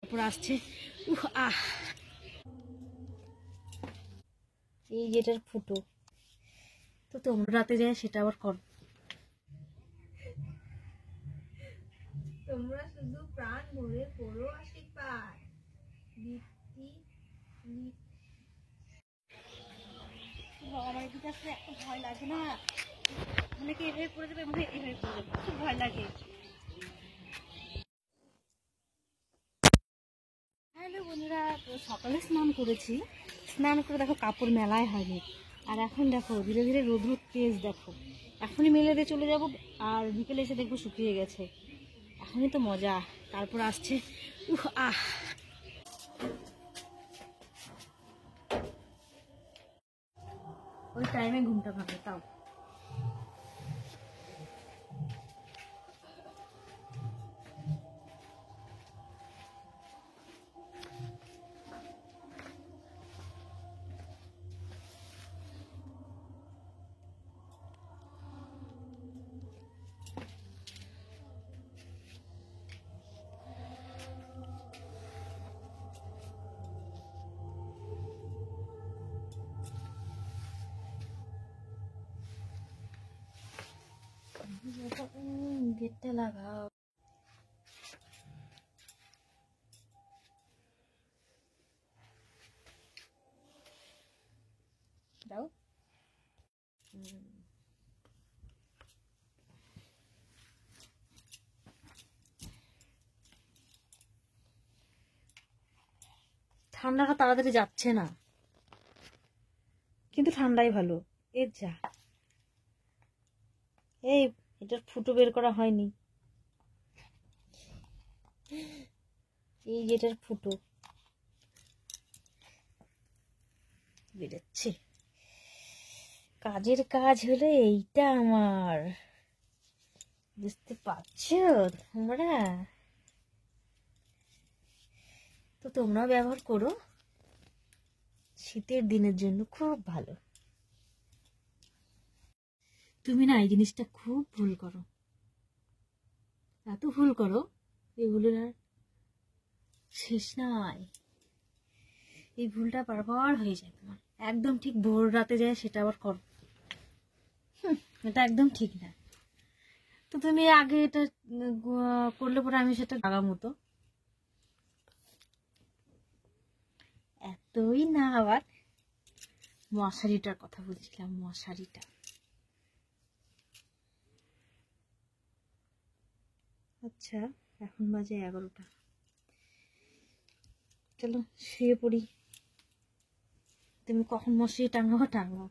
পুরো আসছে। এই যেটার ফুটো তো তোমরা রাতে যায় সেটা আবার কর। তোমরা শুধু প্রাণ ভরে করো আশীর্বাদ। আমার এদিকে আসলে এত ভয় লাগে না, মানে কি এভাবে পড়ে যাবে, মানে এভাবে পড়ে যাবে, খুব ভয় লাগে। হ্যালো বন্ধুরা, তো সকালে স্নান করেছি, স্নান করে দেখো কাপড় মেলায় হয়নি, আর এখন দেখো ধীরে ধীরে রোদ্র তেজ দেখো, এখনই মেলে দিয়ে চলে যাব, আর বিকেলে এসে দেখবো শুকিয়ে গেছে। এখনই তো মজা, তারপর আসছে ওই টাইমে ঘুমটা ভাঙে তাও। গেটটা লাগাও। দাও। ঠান্ডাটা তাড়াতাড়ি যাচ্ছে না, কিন্তু ঠান্ডাই ভালো। এর যা, এই এটার ফুটো বের করা হয়নি, এই যেটার ফুটো বেরোচ্ছে। কাজের কাজ হলে এইটা আমার, বুঝতে পারছো তোমরা? তো তোমরাও ব্যবহার করো, শীতের দিনের জন্য খুব ভালো। তুমি না এই জিনিসটা খুব ভুল করো, এত ভুল করো, এই ভুলের আর শেষ নাই। এই ভুলটা বারবার হয়ে যায় তোমার, একদম ঠিক ভোর রাতে যায় সেটা আবার করো। এটা একদম ঠিক না। তো তুমি আগে এটা করলে পরে আমি সেটা লাগামো। তো এতই না, আবার মশারিটার কথা বলছিলাম, মশারিটা। আচ্ছা, এখন বাজে 11টা, চলো শুয়ে পড়ি। তুমি কখন মশারি টাঙাবো টাঙাও।